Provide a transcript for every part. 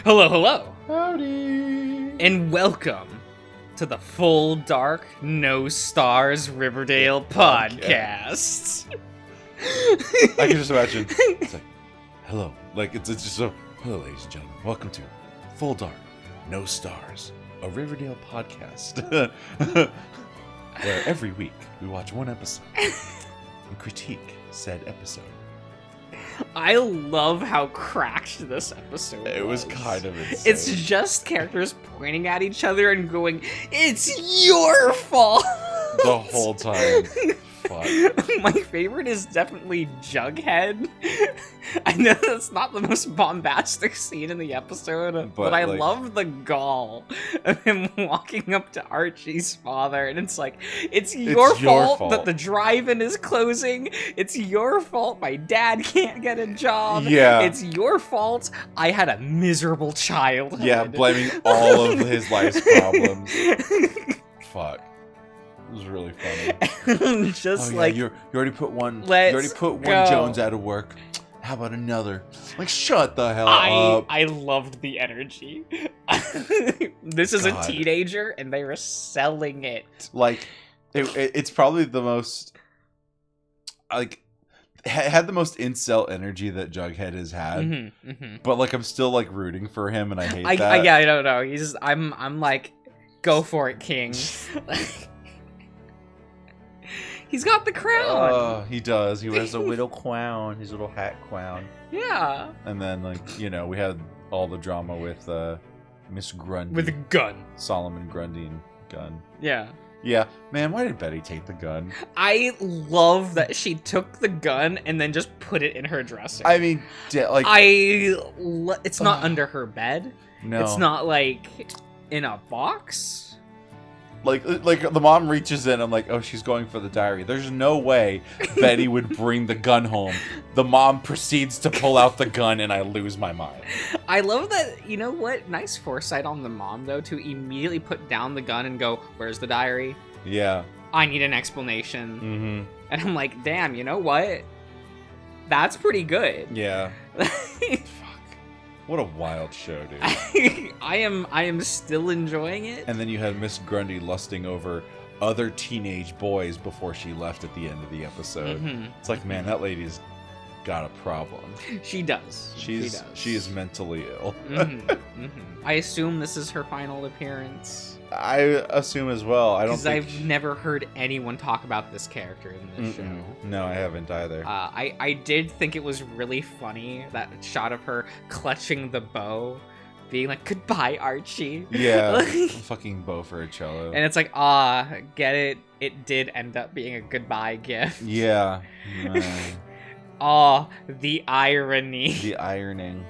Hello, hello, Howdy! and welcome to the Full Dark, No Stars Riverdale podcast. I can just imagine. It's like, hello. Like, it's just so, hello, ladies and gentlemen. Welcome to Full Dark, No Stars, a Riverdale podcast. Where every week we watch one episode and critique said episode. I love how cracked this episode was. It was kind of insane. It's just characters pointing at each other and going, "It's your fault!" The whole time. Fuck. My favorite is definitely Jughead. I know that's not the most bombastic scene in the episode, but I love the gall of him walking up to Archie's father, and it's like, it's your fault that the drive-in is closing. It's your fault my dad can't get a job. Yeah. It's your fault I had a miserable childhood. Yeah, blaming all of his life's problems. Fuck. It was really funny. Just you already put one. Let's you already put one go. Jones out of work. How about another? Like, shut the hell up. I loved the energy. This is God. a teenager, and they were selling it. Like, it's probably the most, like, had the most incel energy that Jughead has had. Mm-hmm, mm-hmm. But like, I'm still like rooting for him, and I hate that. I don't know. I'm like, go for it, King. He's got the crown. Oh, he does. He wears a little crown, his little hat crown. Yeah. And then, like, you know, we had all the drama with Miss Grundy. With a gun. Solomon Grundy gun. Yeah. Yeah. Man, why did Betty take the gun? I love that she took the gun and then just put it in her dresser. I mean, like... It's not under her bed. No. It's not, like, in a box. Like the mom reaches in, I'm like, oh, she's going for the diary. There's no way Betty would bring the gun home. The mom proceeds to pull out the gun, and I lose my mind. I love that, you know what? Nice foresight on the mom, though, to immediately put down the gun and go, where's the diary? Yeah. I need an explanation. Mm-hmm. And I'm like, damn, you know what? That's pretty good. Yeah. What a wild show, dude. I am still enjoying it. And then you had Miss Grundy lusting over other teenage boys before she left at the end of the episode. Mm-hmm. It's like, man, that lady's got a problem. She does. She is mentally ill. Mm-hmm. Mm-hmm. I assume this is her final appearance. I assume as well. I don't think... Because I've never heard anyone talk about this character in this show. No, I haven't either. I did think it was really funny, that shot of her clutching the bow, being like, goodbye, Archie. Yeah, fucking bow for a cello. And it's like, get it? It did end up being a goodbye gift. Yeah. The irony. The ironing.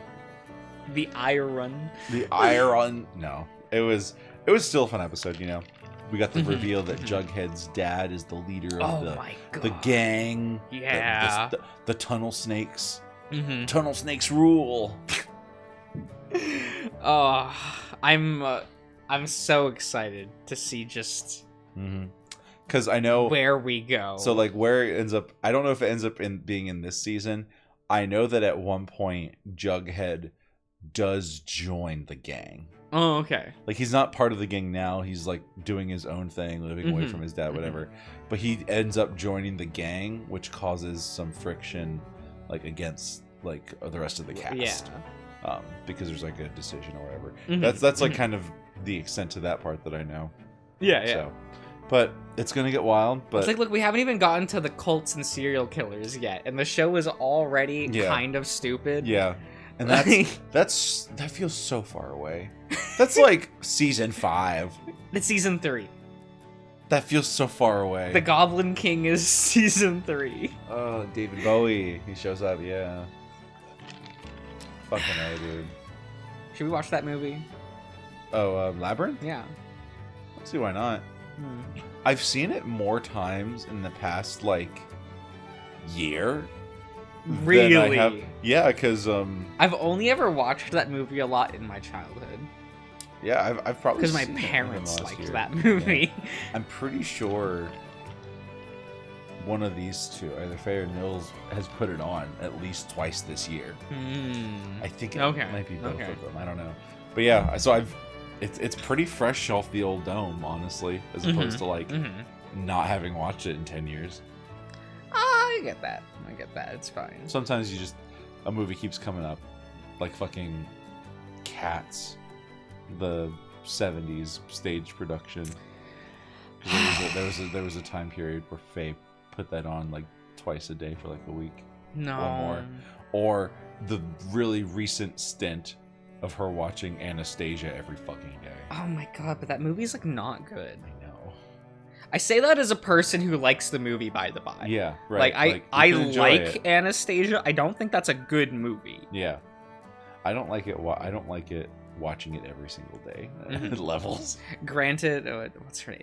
The iron. The iron. No, it was still a fun episode, you know. We got the reveal that Jughead's dad is the leader of the gang. Yeah. The Tunnel Snakes. Mm-hmm. Tunnel Snakes rule. I'm so excited to see just because I know where we go. So like where it ends up, I don't know if it ends up being in this season. I know that at one point Jughead does join the gang. Oh, okay. Like, he's not part of the gang now. He's, like, doing his own thing, living away from his dad, whatever. But he ends up joining the gang, which causes some friction, like, against, like, the rest of the cast. Yeah. Because there's, like, a decision or whatever. That's like, kind of the extent to that part that I know. Yeah, yeah. So, but it's going to get wild, but... It's like, look, we haven't even gotten to the cults and serial killers yet, and the show is already kind of stupid. Yeah. And that feels so far away. That's like season 5. It's season 3. That feels so far away. The Goblin King is season 3. Oh, David Bowie. He shows up, yeah. Fucking A, dude. Should we watch that movie? Oh, Labyrinth? Yeah. Let's see why not. I've seen it more times in the past, like, year. Really? Yeah, because I've only ever watched that movie a lot in my childhood. Yeah, I've probably because my parents liked that movie. Yeah. I'm pretty sure one of these two, either Faye or Nils, has put it on at least twice this year. I think it might be both of them. I don't know. But yeah, so it's pretty fresh off the old dome, honestly, as opposed to like not having watched it in 10 years. I get that. It's fine. Sometimes a movie keeps coming up, like fucking Cats, the 70s stage production. There was a time period where Faye put that on like twice a day for like a week or more. Or the really recent stint of her watching Anastasia every fucking day. Oh my god, but that movie's like not good. I know. I say that as a person who likes the movie, by the by. Yeah, right. I like Anastasia. I don't think that's a good movie. Yeah, I don't like it. Watching it every single day. Levels. Granted, what's her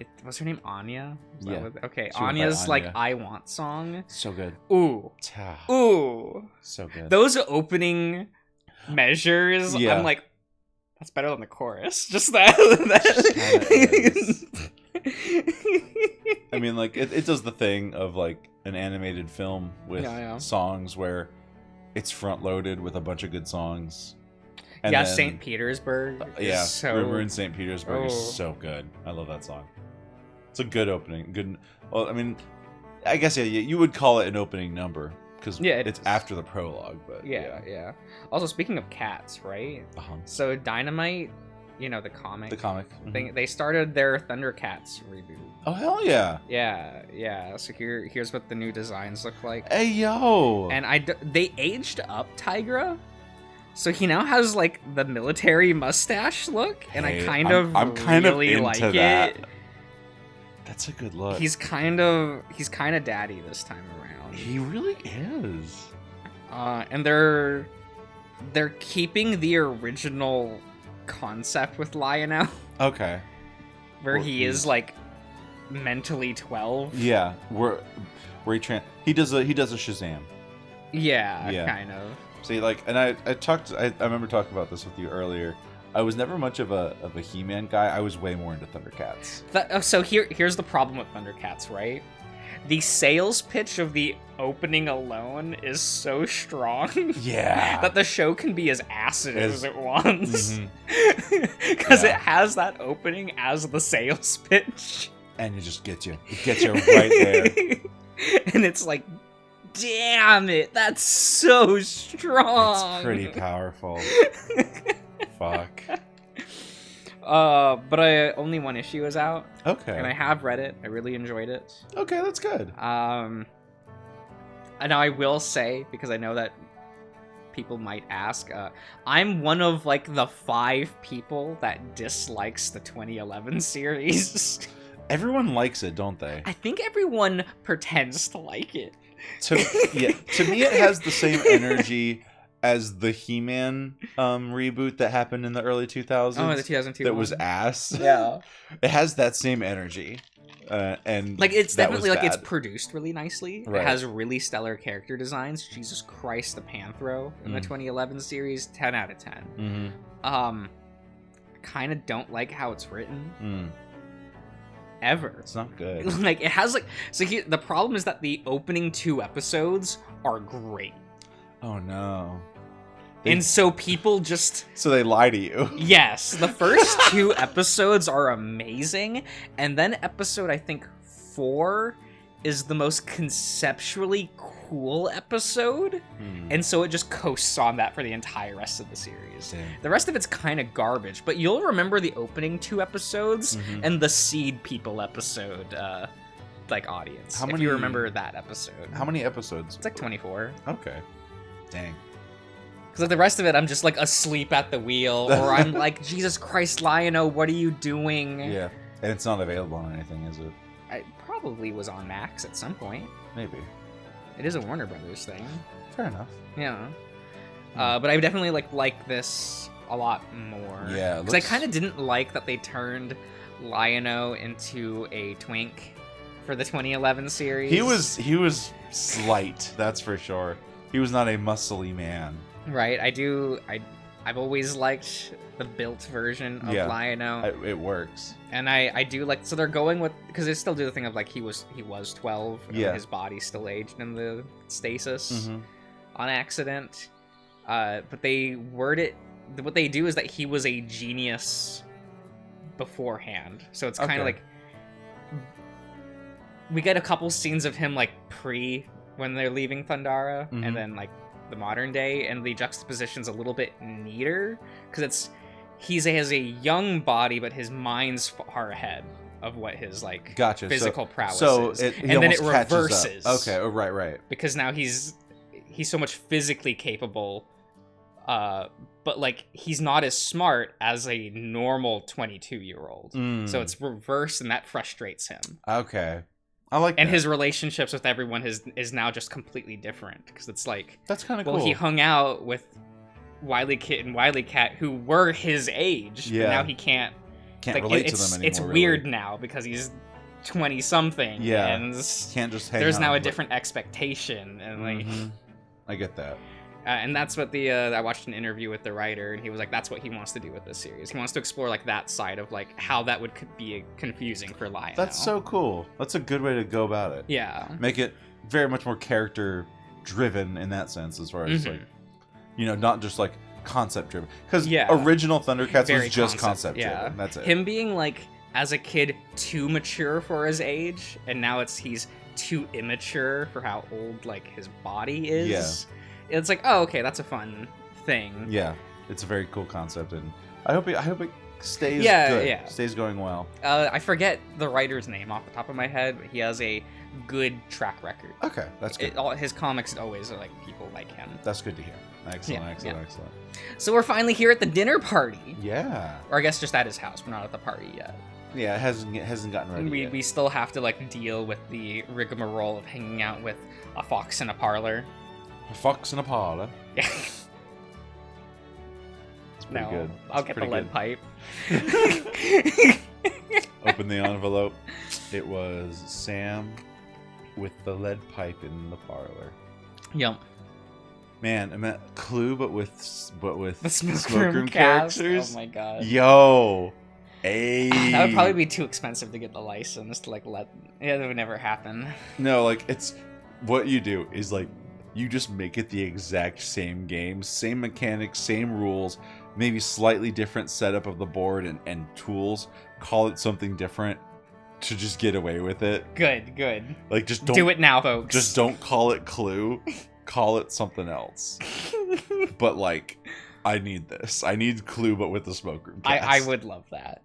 name? Anya. Yeah. Okay, Anya's like "I Want" song. So good. Ooh. So good. Those opening measures, yeah. I'm like, that's better than the chorus. Just that. I mean, like, it does the thing of, like, an animated film with songs where it's front-loaded with a bunch of good songs. And then, St. Petersburg. River in St. Petersburg is so good. I love that song. It's a good opening. Good. Well, I mean, I guess, you would call it an opening number. Because it's after the prologue, but yeah. Also, speaking of Cats, right? So Dynamite, the comic. The comic. They started their Thundercats reboot. Oh hell yeah! Yeah. So here's what the new designs look like. Hey yo! And they aged up Tigra, so he now has like the military mustache look, and I kind of really like that. it. That's a good look. He's kind of daddy this time around. He really is. And they're keeping the original concept with Lionel. Okay. Where he is like mentally 12. Yeah, where he does a Shazam. Yeah, kind of. See, like, and I remember talking about this with you earlier. I was never much of a He-Man guy. I was way more into Thundercats. So here's the problem with Thundercats, right? The sales pitch of the opening alone is so strong that the show can be as acid as it wants. Because it has that opening as the sales pitch. And it just gets you. It gets you right there. And it's like, damn it, that's so strong. It's pretty powerful. Fuck. But only one issue is out. Okay. And I have read it. I really enjoyed it. Okay, that's good. And now I will say, because I know that people might ask, I'm one of like the 5 people that dislikes the 2011 series. Everyone likes it, don't they? I think everyone pretends to like it. To me, it has the same energy as the He-Man reboot that happened in the early 2000s. Oh, the 2002 that one. was ass. Yeah. It has that same energy. And like, it's definitely like bad. It's produced really nicely. Right. It has really stellar character designs. Jesus Christ, the Panthro in the 2011 series, 10 out of 10. I kind of don't like how it's written. Ever. It's not good. Like, it has like, so the problem is that the opening 2 episodes are great. Oh no. And so people just... So they lie to you. Yes. The first 2 episodes are amazing. And then episode, I think, 4 is the most conceptually cool episode. And so it just coasts on that for the entire rest of the series. Damn. The rest of it's kind of garbage. But you'll remember the opening 2 episodes and the Seed People episode, like, audience. If you remember that episode. How many episodes? It's like 24. Okay. Dang. Because like the rest of it, I'm just like asleep at the wheel, or I'm like, Jesus Christ, Lion-O, what are you doing? Yeah, and it's not available on anything, is it? It probably was on Max at some point. Maybe. It is a Warner Brothers thing. Fair enough. Yeah. But I definitely like this a lot more. Yeah. Because I kind of didn't like that they turned Lion-O into a twink for the 2011 series. He was slight, that's for sure. He was not a muscly man. Right, I've always liked the built version of Lion-O. It works. And I do like, so they're going with, because they still do the thing of like he was 12, and his body still aged in the stasis on accident. But they word it, what they do is that he was a genius beforehand. So it's kind of like, we get a couple scenes of him like when they're leaving Thundara, and then like the modern day, and the juxtaposition's a little bit neater because he has a young body, but his mind's far ahead of what his like physical prowess is. And then it reverses. Okay, right. Because now he's so much physically capable, but like he's not as smart as a normal 22-year-old. So it's reversed, and that frustrates him. Okay. I like that. And his relationships with everyone is now just completely different, because it's like, that's kind of cool. Well, he hung out with Wily Kit and Wily Cat, who were his age, but now he can't like, relate to them anymore. It's weird now because he's 20-something. Yeah, and can't just hang there's out, now a different expectation, and like, I get that. And that's what I watched an interview with the writer, and he was like, that's what he wants to do with this series. He wants to explore like that side of like how that would be confusing for Lion-O. That's so cool. That's a good way to go about it. Yeah. Make it very much more character driven in that sense, as far as like, not just like concept driven. Because original Thundercats was just concept driven. That's it. Him being like, as a kid, too mature for his age, and now he's too immature for how old like his body is. Yeah. It's like, oh, okay, that's a fun thing. Yeah, it's a very cool concept, and I hope it stays good. Yeah, stays going well. I forget the writer's name off the top of my head, but he has a good track record. Okay, that's good. His comics always are like people like him. That's good to hear. Excellent. So we're finally here at the dinner party. Yeah. Or I guess just at his house. We're not at the party yet. Yeah, it hasn't gotten ready yet. We still have to like deal with the rigmarole of hanging out with a fox in a parlor. A fox in a parlor. Yeah. It's pretty good. I'll get the lead pipe. Open the envelope. It was Sam with the lead pipe in the parlor. Yep. Man, I meant Clue, but with the smoke room characters. Oh my god. Yo. Hey. That would probably be too expensive to get the license to like let. Yeah, that would never happen. No, like it's what you do is like. You just make it the exact same game, same mechanics, same rules, maybe slightly different setup of the board and tools. Call it something different to just get away with it. Good. Like, just don't... Do it now, folks. Just don't call it Clue. Call it something else. But, like, I need this. I need Clue, but with the smoke room cast. I would love that.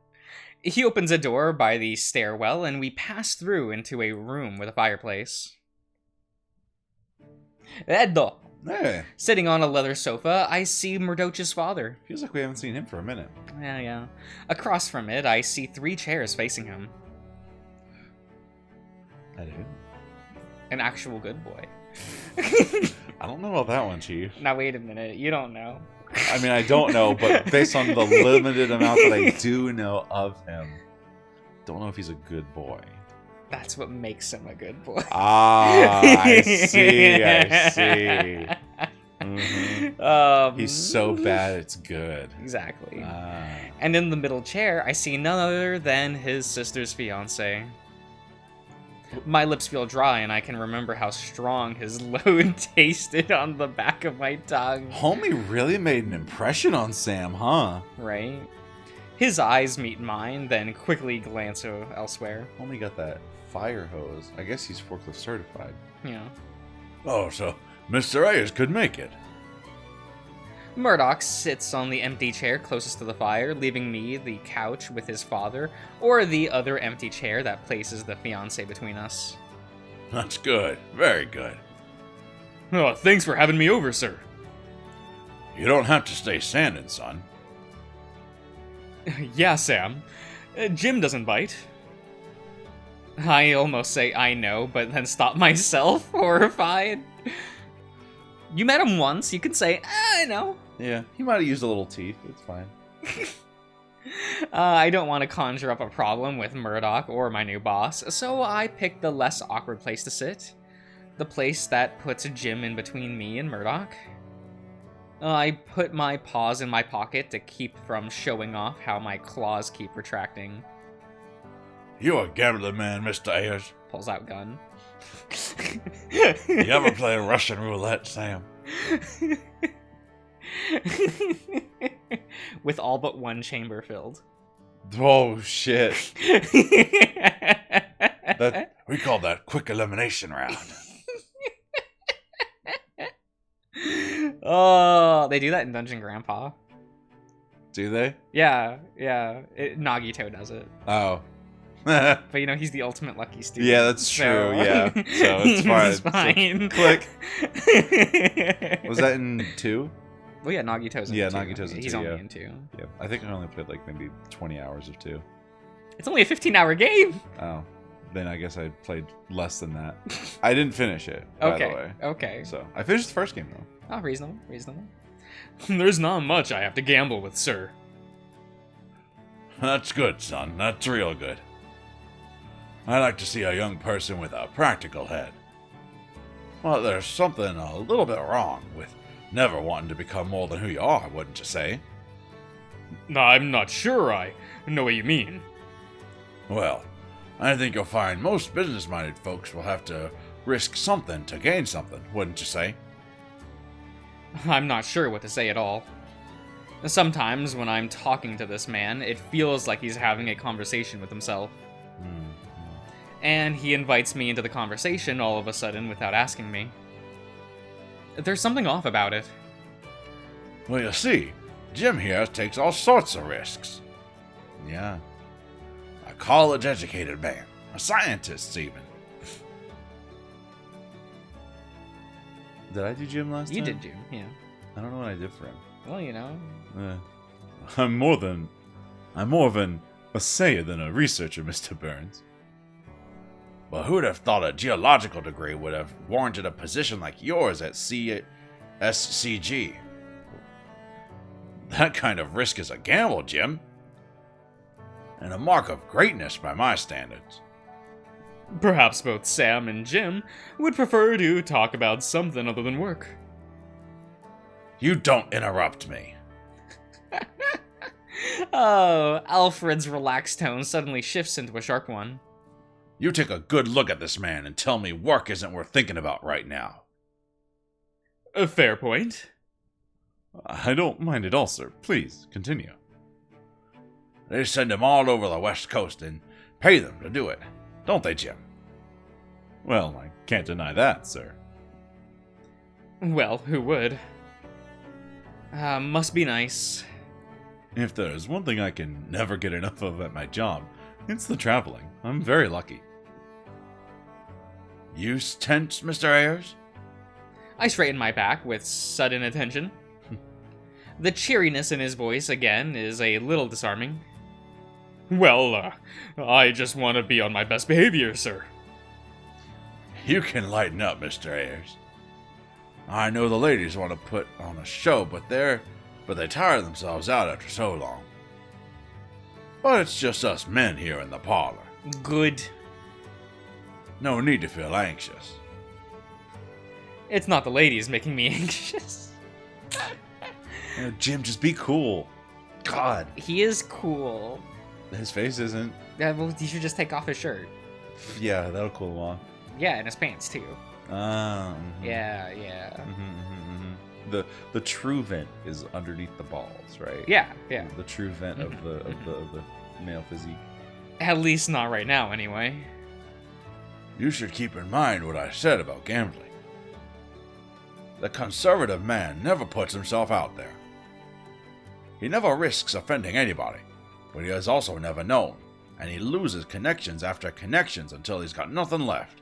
He opens a door by the stairwell, and we pass through into a room with a fireplace. Edo. Hey. Sitting on a leather sofa, I see Murdoch's father. Feels like we haven't seen him for a minute. Yeah. Across from it, I see 3 chairs facing him. I do. An actual good boy. I don't know about that one, Chief. Now wait a minute, you don't know. I mean, I don't know, but based on the limited amount that I do know of him, don't know if he's a good boy. That's what makes him a good boy. I see. Mm-hmm. He's so bad, it's good. Exactly. And in the middle chair, I see none other than his sister's fiance. My lips feel dry, and I can remember how strong his load tasted on the back of my tongue. Homie really made an impression on Sam, huh? Right. His eyes meet mine, then quickly glance elsewhere. Homie got that fire hose. I guess he's forklift certified. Yeah. Oh, so Mr. Ayers could make it. Murdoch sits on the empty chair closest to the fire, leaving me the couch with his father, or the other empty chair that places the fiancé between us. That's good. Very good. Oh, thanks for having me over, sir. You don't have to stay standing, son. Yeah, Sam. Jim doesn't bite. I almost say I know, but then stop myself, horrified. You met him once, you can say, I know. Yeah, he might have used a little teeth, it's fine. I don't want to conjure up a problem with Murdoch or my new boss, so I picked the less awkward place to sit. The place that puts Jim in between me and Murdoch. I put my paws in my pocket to keep from showing off how my claws keep retracting. You a gambling man, Mr. Ayers. Pulls out gun. You ever play Russian roulette, Sam? With all but one chamber filled. Oh, shit. We call that quick elimination round. Oh, they do that in Dungeon Grandpa. Do they? Yeah. Nagito does it. Oh. But he's the ultimate lucky student. Yeah, that's true, yeah. So it's fine. It's fine. So, click. Was that in 2? Well, yeah, Nagito's in 2. Nagito's in 2, He's only in 2. Yeah, I think I only played like maybe 20 hours of 2. It's only a 15-hour game! Oh. Then I guess I played less than that. I didn't finish it, by the way. Okay. So, I finished the first game, though. Oh, reasonable. There's not much I have to gamble with, sir. That's good, son. That's real good. I like to see a young person with a practical head. Well, there's something a little bit wrong with never wanting to become more than who you are, wouldn't you say? I'm not sure I know what you mean. Well, I think you'll find most business-minded folks will have to risk something to gain something, wouldn't you say? I'm not sure what to say at all. Sometimes, when I'm talking to this man, it feels like he's having a conversation with himself. And he invites me into the conversation all of a sudden without asking me. There's something off about it. Well, you see, Jim here takes all sorts of risks. Yeah. A college-educated man. A scientist, even. Did I do Jim last time? You did Jim, yeah. I don't know what I did for him. Well, I'm more of an assayer than a researcher, Mr. Burns. But who'd have thought a geological degree would have warranted a position like yours at SCG? That kind of risk is a gamble, Jim. And a mark of greatness by my standards. Perhaps both Sam and Jim would prefer to talk about something other than work. You don't interrupt me. Oh, Alfred's relaxed tone suddenly shifts into a sharp one. You take a good look at this man and tell me work isn't worth thinking about right now. A fair point. I don't mind at all, sir. Please, continue. They send him all over the West Coast and pay them to do it, don't they, Jim? Well, I can't deny that, sir. Well, who would? Must be nice. If there's one thing I can never get enough of at my job, it's the traveling. I'm very lucky. You tense, Mr. Ayers? I straighten my back with sudden attention. The cheeriness in his voice, again, is a little disarming. Well, I just want to be on my best behavior, sir. You can lighten up, Mr. Ayers. I know the ladies want to put on a show, but they tire themselves out after so long. But it's just us men here in the parlor. Good. No need to feel anxious. It's not the ladies making me anxious. Jim, just be cool. God. He is cool. His face isn't. Yeah, well, you should just take off his shirt. Yeah, that'll cool him off. Yeah, and his pants, too. Mm-hmm. Yeah. The true vent is underneath the balls, right? Yeah. The true vent of the male physique. At least not right now, anyway. You should keep in mind what I said about gambling. The conservative man never puts himself out there. He never risks offending anybody, but he has also never known, and he loses connections after connections until he's got nothing left.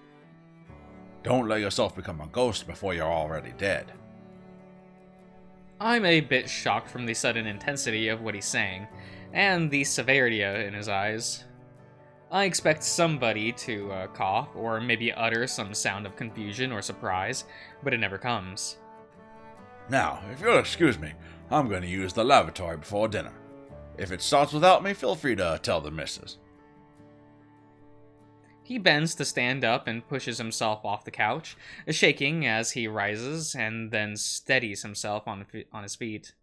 Don't let yourself become a ghost before you're already dead. I'm a bit shocked from the sudden intensity of what he's saying, and the severity in his eyes. I expect somebody to cough, or maybe utter some sound of confusion or surprise, but it never comes. Now, if you'll excuse me, I'm going to use the lavatory before dinner. If it starts without me, feel free to tell the missus. He bends to stand up and pushes himself off the couch, shaking as he rises and then steadies himself on his feet.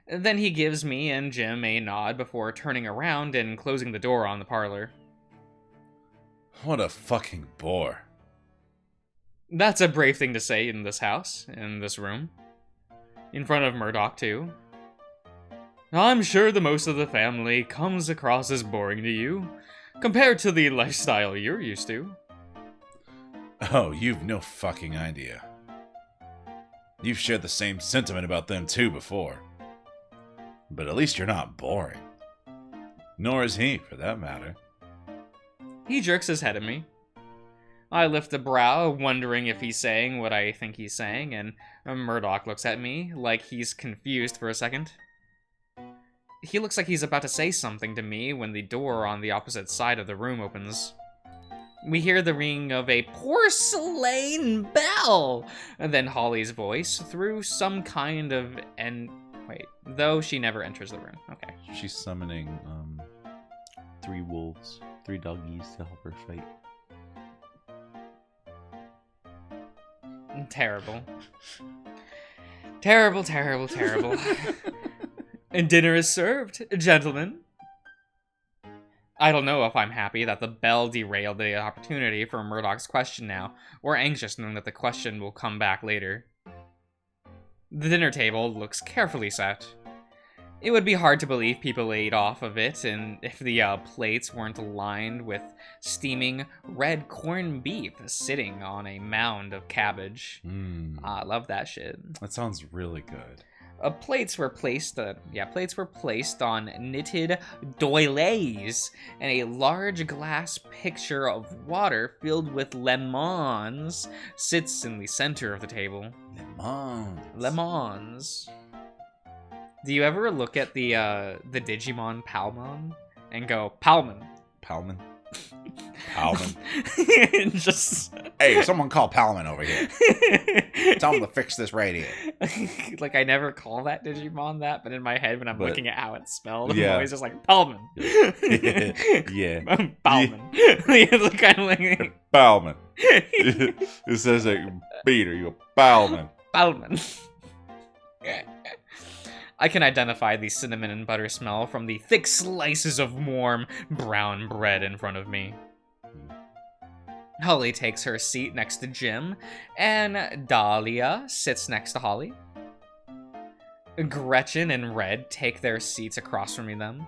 Then he gives me and Jim a nod before turning around and closing the door on the parlor. What a fucking bore. That's a brave thing to say in this house, in this room. In front of Murdoch, too. I'm sure the most of the family comes across as boring to you, compared to the lifestyle you're used to. Oh, you've no fucking idea. You've shared the same sentiment about them too before. But at least you're not boring. Nor is he, for that matter. He jerks his head at me. I lift a brow, wondering if he's saying what I think he's saying, and Murdoch looks at me like he's confused for a second. He looks like he's about to say something to me when the door on the opposite side of the room opens. We hear the ring of a porcelain bell, and then Holly's voice through some kind of though she never enters the room. Okay. She's summoning 3 wolves, 3 doggies to help her fight. Terrible. Terrible, terrible, terrible. And dinner is served, gentlemen. I don't know if I'm happy that the bell derailed the opportunity for Murdoch's question now, or anxious knowing that the question will come back later. The dinner table looks carefully set. It would be hard to believe people ate off of it, and if the plates weren't lined with steaming red corned beef sitting on a mound of cabbage. I love that shit. That sounds really good. Plates were placed on knitted doilies, and a large glass pitcher of water filled with lemons sits in the center of the table. Lemons. Do you ever look at the Digimon Palmon and go, Palmon? Palmon? And just... Hey, someone call Palmon over here. Tell him to fix this radio. Like, I never call that Digimon that, but in my head, when I'm looking at how it's spelled, I'm yeah. always just like, Palmon. Yeah. Palmon. It's kind of like... Palmon. It says like, Peter, you Palmon. Palmon. I can identify the cinnamon and butter smell from the thick slices of warm brown bread in front of me. Holly takes her seat next to Jim, and Dahlia sits next to Holly. Gretchen and Red take their seats across from them.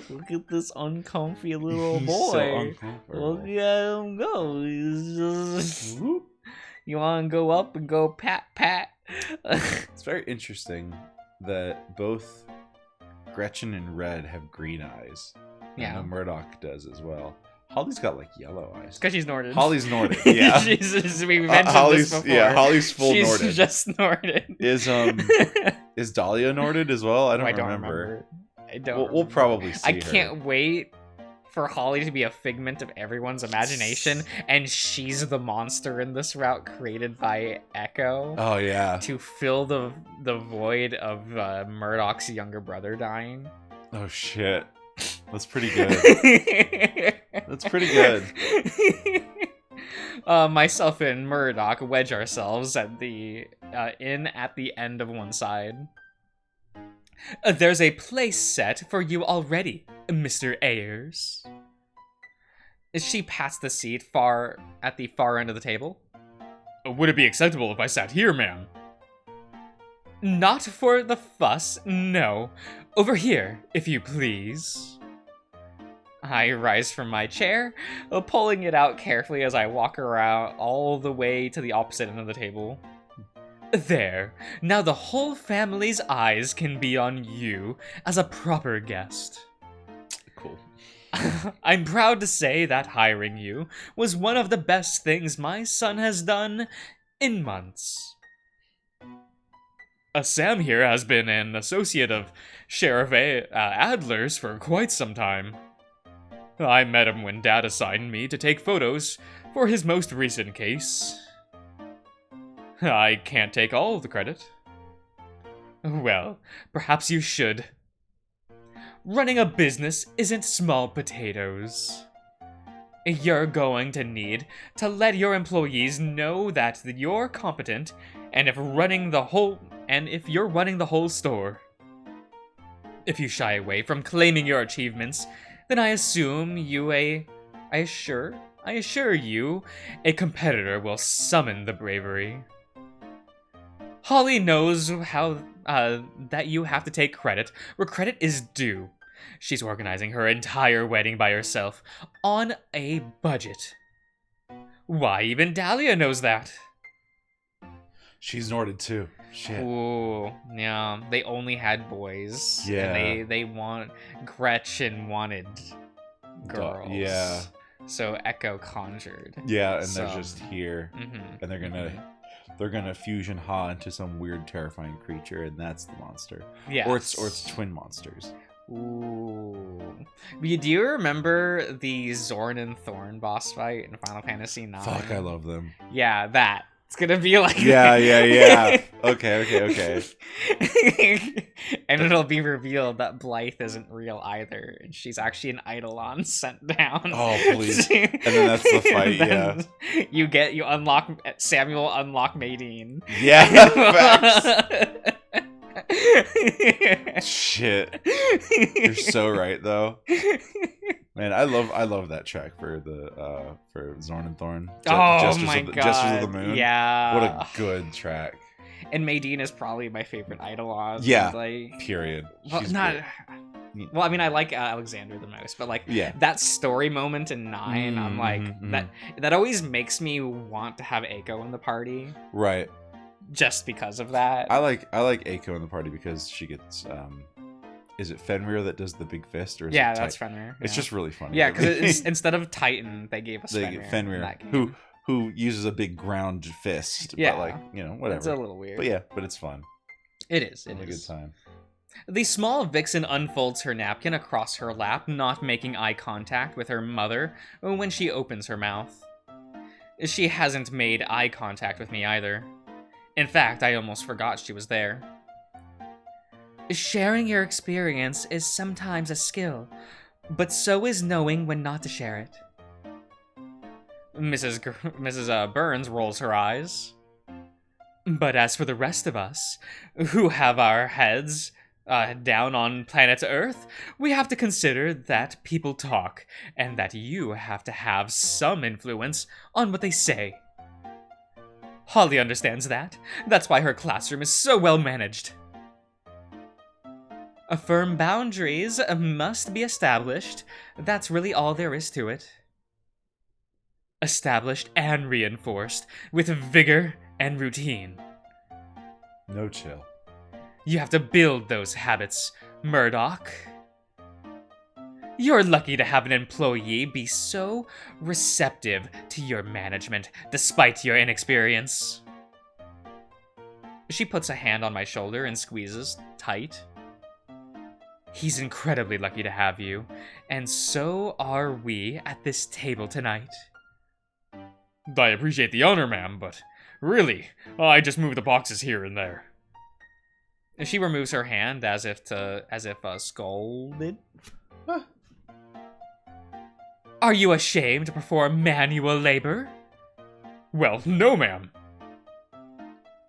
Look at this uncomfy little boy. So uncomfortable. Look at him go. He's just... You want to go up and go pat, pat? It's very interesting that both Gretchen and Red have green eyes. Yeah. And Murdoch does as well. Holly's got like yellow eyes. Because she's Norded. Holly's Norded, yeah. We mentioned this before. Yeah, Holly's full she's Norded. She's just Norded. Is Dahlia Norded as well? I don't remember. I don't. We'll probably see I her. can't wait for Holly to be a figment of everyone's imagination, and she's the monster in this route created by Echo. Oh yeah. To fill the void of Murdoch's younger brother dying. Oh shit. That's pretty good. That's pretty good. Myself and Murdoch wedge ourselves at the end of one side. There's a place set for you already, Mr. Ayers. She pats the seat at the far end of the table. Would it be acceptable if I sat here, ma'am? Not for the fuss, no. Over here, if you please. I rise from my chair, pulling it out carefully as I walk around all the way to the opposite end of the table. There. Now the whole family's eyes can be on you as a proper guest. Cool. I'm proud to say that hiring you was one of the best things my son has done in months. Sam here has been an associate of Sheriff Adler's for quite some time. I met him when Dad assigned me to take photos for his most recent case. I can't take all of the credit. Well, perhaps you should. Running a business isn't small potatoes. You're going to need to let your employees know that you're competent, and if you're running the whole store. If you shy away from claiming your achievements, then I assure you, a competitor will summon the bravery. Holly knows how that you have to take credit where credit is due. She's organizing her entire wedding by herself on a budget. Why, even Dahlia knows that. She's Norded too. Shit. Ooh, yeah. They only had boys. Yeah. And Gretchen wanted girls. Yeah. So Echo conjured. Yeah, and they're just here, Mm-hmm. and they're gonna fusion Ha into some weird, terrifying creature, and that's the monster. Yeah. Or it's twin monsters. Ooh. Do you remember the Zorn and Thorn boss fight in Final Fantasy IX? Fuck, I love them. Yeah, that. It's gonna be like Yeah. Okay. And it'll be revealed that Blythe isn't real either, and she's actually an Eidolon sent down. Oh, please. And then that's the fight, yeah. You unlock Maydeen. Yeah, facts. Shit. You're so right, though. Man, I love that track for Zorn and Thorn. Gestures of the Moon. Yeah. What a good track. And Maydeen is probably my favorite Eidolon. Yeah. Like, Period. well, She's not. great. Well, I mean, I like Alexander the most, but like Yeah. that story moment in 9, I'm like that always makes me want to have Eiko in the party. Right. Just because of that. I like Eiko in the party because she gets is it Fenrir that does the big fist, or is yeah, it that's Fenrir. It's yeah. just really funny. Yeah, because instead of Titan, they gave us they Fenrir. get Fenrir in that game. who uses a big ground fist. Yeah. But whatever. It's a little weird. But yeah, but it's fun. It is. It's a good time. The small vixen unfolds her napkin across her lap, not making eye contact with her mother when she opens her mouth. She hasn't made eye contact with me either. In fact, I almost forgot she was there. Sharing your experience is sometimes a skill, but so is knowing when not to share it. Mrs. Burns rolls her eyes. But as for the rest of us, who have our heads down on planet Earth, we have to consider that people talk, and that you have to have some influence on what they say. Holly understands that. That's why her classroom is so well managed. Firm boundaries must be established. That's really all there is to it. Established and reinforced with vigor and routine. No chill. You have to build those habits, Murdoch. You're lucky to have an employee be so receptive to your management, despite your inexperience. She puts a hand on my shoulder and squeezes tight. He's incredibly lucky to have you, and so are we at this table tonight. I appreciate the honor, ma'am, but really, I just moved the boxes here and there. She removes her hand as if scolded. Huh. Are you ashamed to perform manual labor? Well, no, ma'am.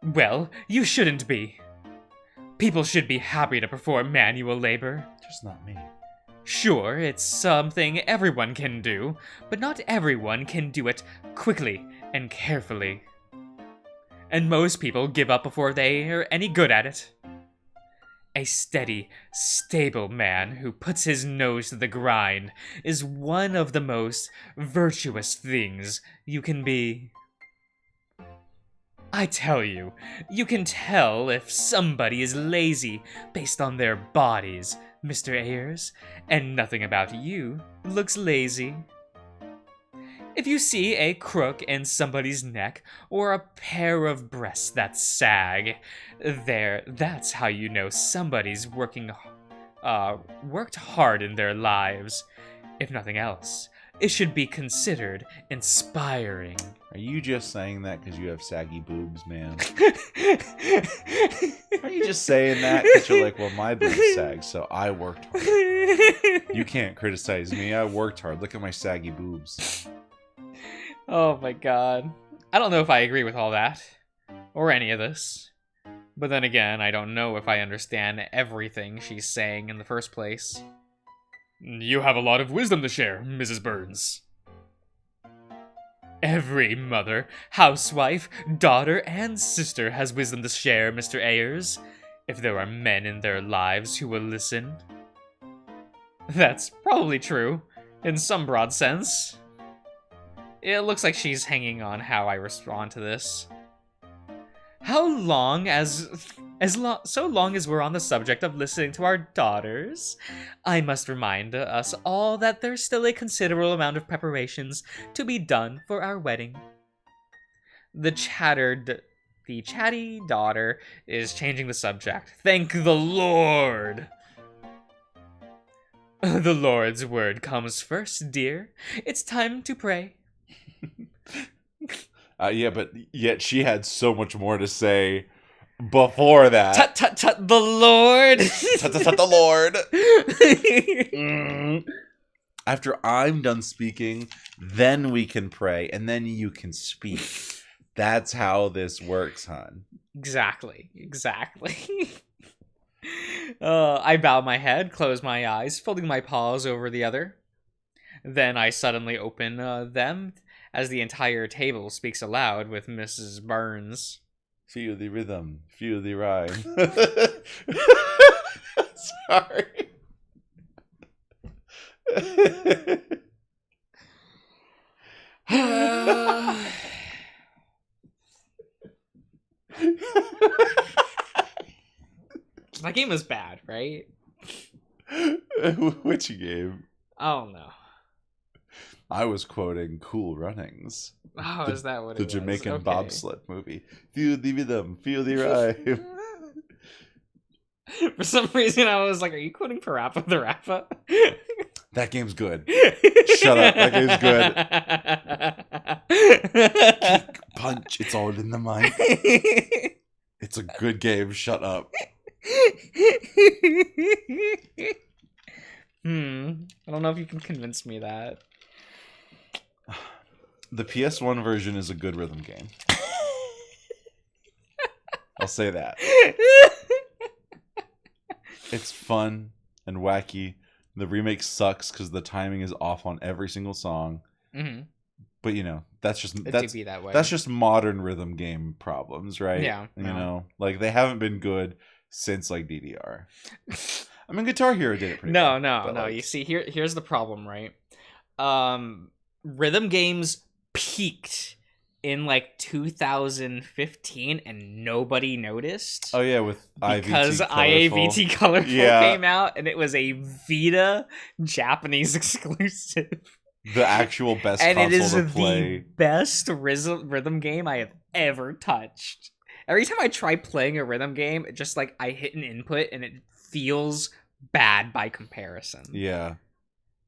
Well, you shouldn't be. People should be happy to perform manual labor. Just not me. Sure, it's something everyone can do, but not everyone can do it quickly and carefully. And most people give up before they are any good at it. A steady, stable man who puts his nose to the grind is one of the most virtuous things you can be. I tell you, you can tell if somebody is lazy based on their bodies, Mr. Ayers, and nothing about you looks lazy. If you see a crook in somebody's neck or a pair of breasts that sag, that's how you know somebody's worked hard in their lives. If nothing else, it should be considered inspiring. Are you just saying that because you have saggy boobs, man? Are you just saying that because you're like, well, my boobs sag, so I worked hard. You can't criticize me. I worked hard. Look at my saggy boobs. Oh my god. I don't know if I agree with all that. Or any of this. But then again, I don't know if I understand everything she's saying in the first place. You have a lot of wisdom to share, Mrs. Burns. Every mother, housewife, daughter, and sister has wisdom to share, Mr. Ayers, if there are men in their lives who will listen. That's probably true, in some broad sense. It looks like she's hanging on how I respond to this. So long as we're on the subject of listening to our daughters, I must remind us all that there's still a considerable amount of preparations to be done for our wedding. The chatty daughter is changing the subject. Thank the Lord! The Lord's word comes first, dear. It's time to pray. Yeah, but yet she had so much more to say before that. Tut tut tut, the Lord. Tut tut tut, the Lord. After I'm done speaking, then we can pray, and then you can speak. That's how this works, hon. Exactly. I bow my head, close my eyes, folding my paws over the other. Then I suddenly open them as the entire table speaks aloud with Mrs. Burns. Feel the rhythm, feel the rhyme. Sorry. That game was bad, right? Which game? Oh no. I was quoting Cool Runnings. Oh, is that what it the was? Jamaican Okay. bobsled movie. Feel the rhythm, feel the rhyme. For some reason, I was like, "Are you quoting Parappa the Rappa?" That game's good. Shut up. That game's good. Kick, punch. It's all in the mind. It's a good game. Shut up. I don't know if you can convince me that. The PS1 version is a good rhythm game. I'll say that. It's fun and wacky. The remake sucks because the timing is off on every single song. Mm-hmm. But you know, that's That just modern rhythm game problems, right? Yeah. You know, like they haven't been good since like DDR. I mean, Guitar Hero did it pretty well. No. Like, You see, here's the problem, right? Rhythm games peaked in like 2015 and nobody noticed. Oh yeah, with because IAVT IAVT Colorful came out and it was a Vita Japanese exclusive. The actual best and console it is to play. the best rhythm game I have ever touched. Every time I try playing a rhythm game, it just like I hit an input and it feels bad by comparison. Yeah.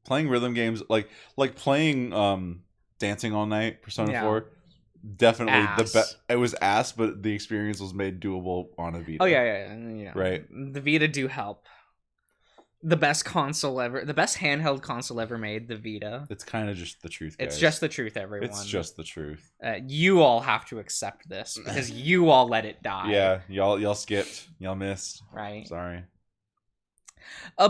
Playing rhythm games like playing Dancing All Night, Persona 4, definitely the best. It was ass, but the experience was made doable on a Vita. Oh yeah. You know, right. The Vita do help. The best console ever, the best handheld console ever made, the Vita. It's kind of just the truth, guys. It's just the truth, everyone. It's just the truth. You all have to accept this because you all let it die. Yeah, y'all skipped. Y'all missed. Right. Sorry.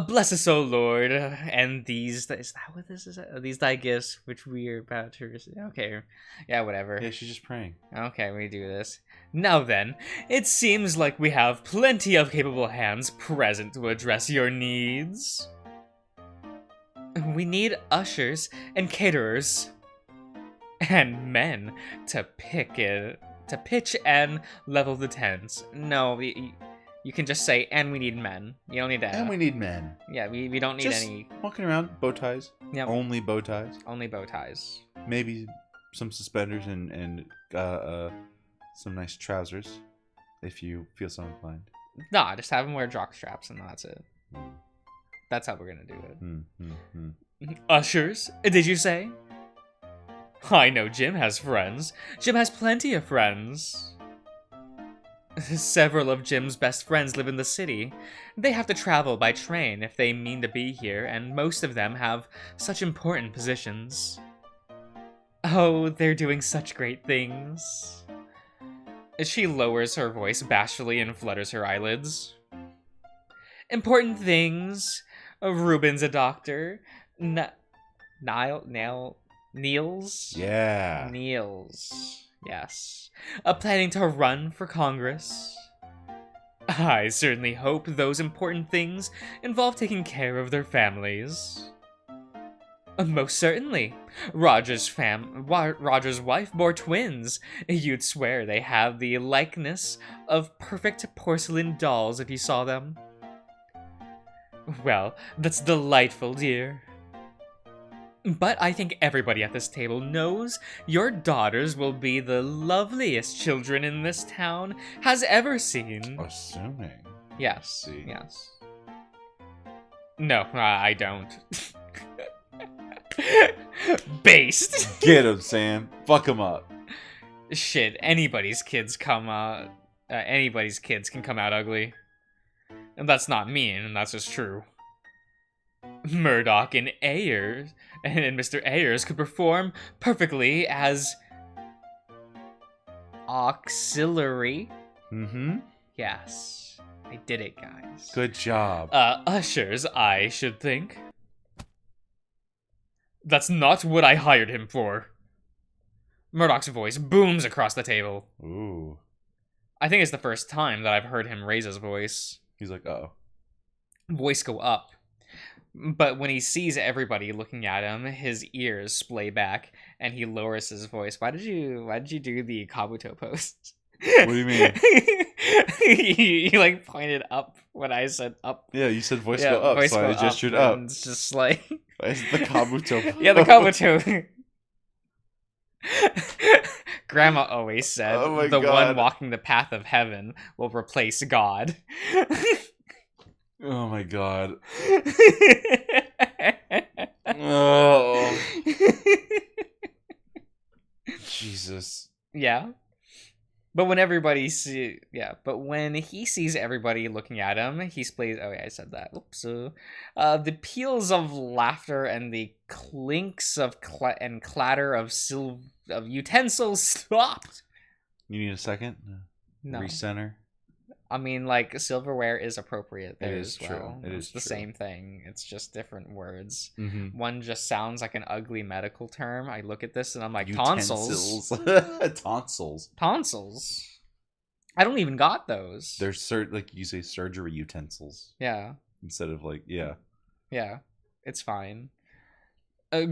Bless us, O Lord, and these... Is that what this is? These thy gifts, which we are about to receive. Okay. Yeah, whatever. Yeah, she's just praying. Okay, we do this. Now then, it seems like we have plenty of capable hands present to address your needs. We need ushers and caterers. And men to pitch and level the tents. No, you can just say, and we need men. You don't need to... And we need men. Yeah, we don't need just any... walking around, bow ties. Yeah. Only bow ties. Only bow ties. Maybe some suspenders and some nice trousers, if you feel so inclined. No, just have them wear jock straps and that's it. That's how we're gonna do it. Ushers, did you say? I know Jim has friends. Jim has plenty of friends. Several of Jim's best friends live in the city. They have to travel by train if they mean to be here, and most of them have such important positions. Oh, they're doing such great things. She lowers her voice bashfully and flutters her eyelids. Important things. Ruben's a doctor. Niels? Yeah. Niels. Yes. Planning to run for Congress. I certainly hope those important things involve taking care of their families. Most certainly. Roger's wife bore twins. You'd swear they have the likeness of perfect porcelain dolls if you saw them. Well, that's delightful, dear. But I think everybody at this table knows your daughters will be the loveliest children in this town has ever seen. Assuming. Yes. See. Yes. No, I don't. Based. Get him, Sam. Fuck him up. Shit, anybody's kids can come out ugly. And that's not mean, that's just true. Murdoch and Ayers and Mr. Ayers could perform perfectly as auxiliary. Mm-hmm. Yes. I did it, guys. Good job. Ushers, I should think. That's not what I hired him for. Murdoch's voice booms across the table. Ooh. I think it's the first time that I've heard him raise his voice. He's like, uh-oh. Voice go up. But when he sees everybody looking at him, his ears splay back, and he lowers his voice. Why did you do the Kabuto pose? What do you mean? you like pointed up when I said up. Yeah, you said voice go up, so I gestured up. It's just like It's the Kabuto. Yeah, the Kabuto. Grandma always said the God. one walking the path of heaven will replace God. Oh my god. Oh. Jesus. Yeah. But when he sees everybody looking at him, he plays. Oh yeah, I said that. Oops. The peals of laughter and the clinks of and clatter of utensils stopped. You need a second? No. Recenter? I mean, like, silverware is appropriate there It is as well. true. It is the true. same thing. It's just different words. Mm-hmm. One just sounds like an ugly medical term. I look at this and I'm like, tonsils. Tonsils. Tonsils. I don't even got those. They're like you say surgery utensils. Yeah. Instead of like, yeah. Yeah. It's fine.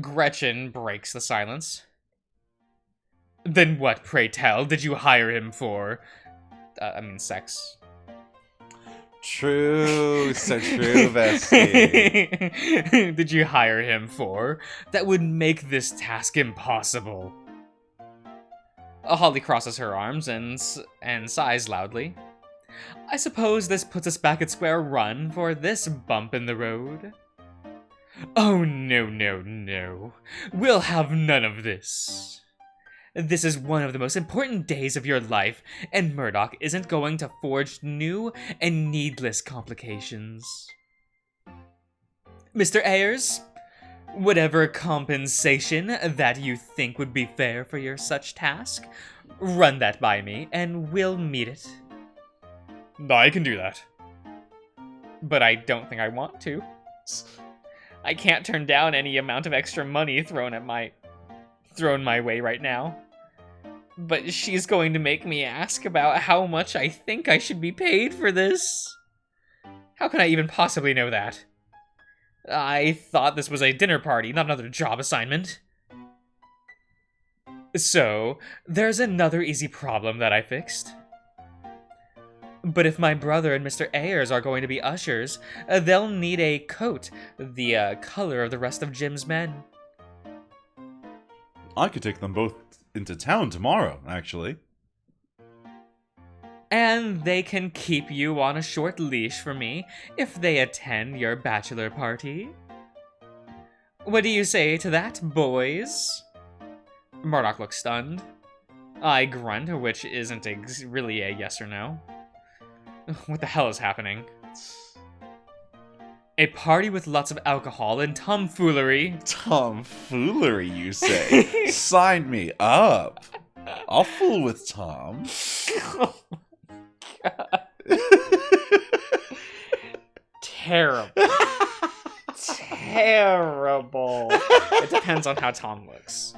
Gretchen breaks the silence. Then what, pray tell, did you hire him for? Sex. True, so true, bestie. Did you hire him for? That would make this task impossible. Holly crosses her arms and sighs loudly. I suppose this puts us back at square one for this bump in the road. Oh, no. We'll have none of this. This is one of the most important days of your life, and Murdoch isn't going to forge new and needless complications. Mr. Ayers, whatever compensation that you think would be fair for your such task, run that by me, and we'll meet it. I can do that. But I don't think I want to. I can't turn down any amount of extra money thrown my way right now. But she's going to make me ask about how much I think I should be paid for this. How can I even possibly know that? I thought this was a dinner party, not another job assignment. So, there's another easy problem that I fixed. But if my brother and Mr. Ayers are going to be ushers, they'll need a coat, the color of the rest of Jim's men. I could take them both into town tomorrow, actually. And they can keep you on a short leash for me if they attend your bachelor party. What do you say to that, boys? Murdoch looks stunned. I grunt, which isn't really a yes or no. What the hell is happening? A party with lots of alcohol and tomfoolery. Tomfoolery, you say? Sign me up. I'll fool with Tom. Oh my god. Terrible. Terrible. It depends on how Tom looks.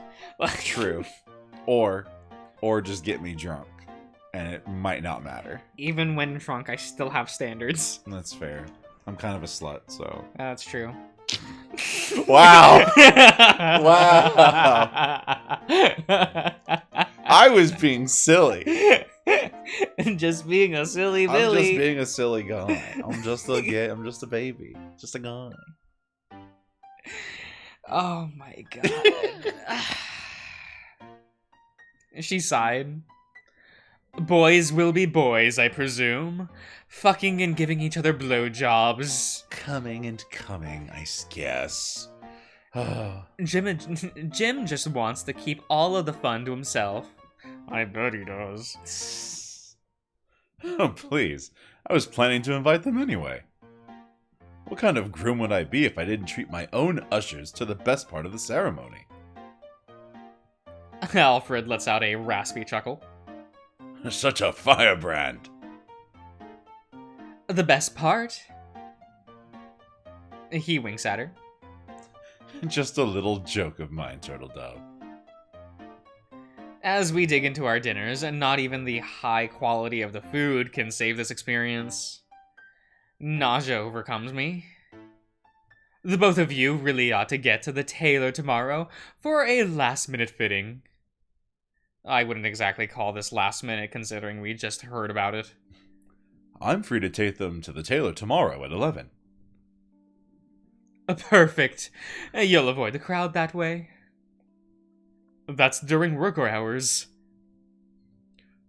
True. Or just get me drunk. And it might not matter. Even when drunk, I still have standards. That's fair. I'm kind of a slut, so. That's true. Wow. Wow. I was being silly. Just being a silly Billy. I'm just being a silly guy. I'm just a baby. Just a guy. Oh my god. She sighed. Boys will be boys, I presume. Fucking and giving each other blowjobs. Coming and coming, I guess. Jim just wants to keep all of the fun to himself. I bet he does. Oh, please. I was planning to invite them anyway. What kind of groom would I be if I didn't treat my own ushers to the best part of the ceremony? Alfred lets out a raspy chuckle. Such a firebrand. The best part? He winks at her. Just a little joke of mine, Turtle Dove. As we dig into our dinners, and not even the high quality of the food can save this experience. Nausea overcomes me. The both of you really ought to get to the tailor tomorrow for a last-minute fitting. I wouldn't exactly call this last minute considering we just heard about it. I'm free to take them to the tailor tomorrow at 11. Perfect. You'll avoid the crowd that way. That's during work hours.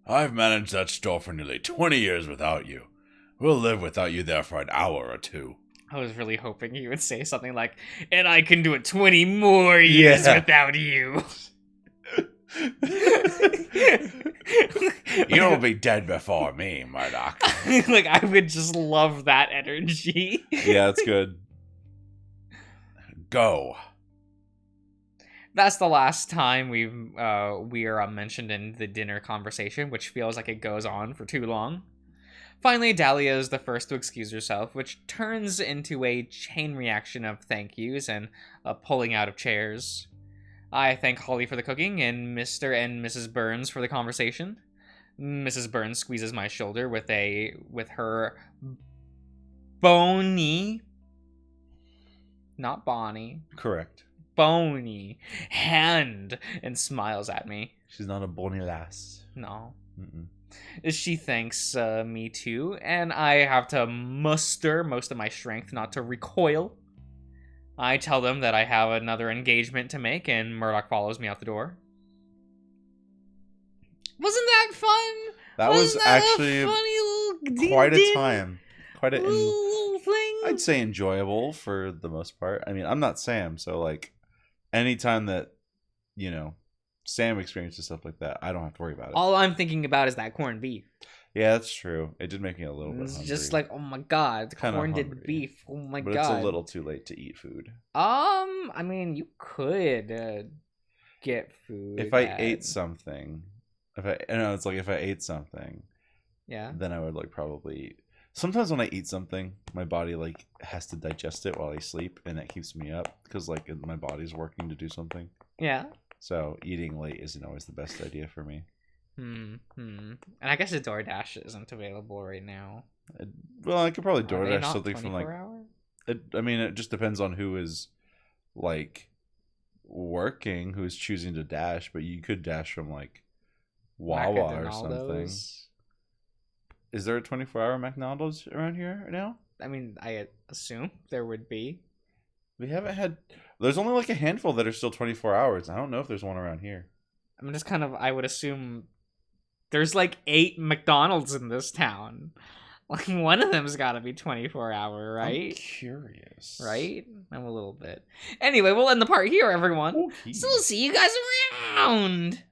I've managed that store for nearly 20 years without you. We'll live without you there for an hour or two. I was really hoping you would say something like, and I can do it 20 more years without you. You'll be dead before me, Murdoch. Like, I would just love that energy. Yeah, that's good. Go. That's the last time we are mentioned in the dinner conversation, which feels like it goes on for too long. Finally, Dahlia is the first to excuse herself, which turns into a chain reaction of thank yous and a pulling out of chairs. I thank Holly for the cooking and Mr. and Mrs. Burns for the conversation. Mrs. Burns squeezes my shoulder with her bony, not Bonnie, Correct. bony hand and smiles at me. She's not a bony lass. No. Mm-mm. She thanks me too, and I have to muster most of my strength not to recoil. I tell them that I have another engagement to make, and Murdoch follows me out the door. Wasn't that fun? That was actually a funny little quite a time. Quite a little thing. I'd say enjoyable for the most part. I mean, I'm not Sam, so like anytime that, Sam experiences stuff like that, I don't have to worry about it. All I'm thinking about is that corned beef. Yeah, that's true. It did make me a little bit It's hungry. just like, oh my god, Kinda corned hungry. beef. Oh my But god. it's a little too late to eat food. I mean, you could get food. If I ate something, if I ate something, yeah, then I would like probably eat. Sometimes when I eat something, my body like has to digest it while I sleep, and that keeps me up because like my body's working to do something. yeah. So eating late isn't always the best idea for me. And I guess the DoorDash isn't available right now. Well, I could probably Are they DoorDash not something from like. 24-hour? It just depends on who is like working, who's choosing to dash. But you could dash from like Wawa or something. McDonald's. Is there a 24-hour McDonald's around here now? I mean, I assume there would be. We haven't had. There's only like a handful that are still 24 hours. I don't know if there's one around here. I'm just I would assume there's like 8 McDonald's in this town. Like, one of them's got to be 24-hour, right? I'm curious. Right? I'm a little bit. Anyway, we'll end the part here, everyone. Okay. So we'll see you guys around.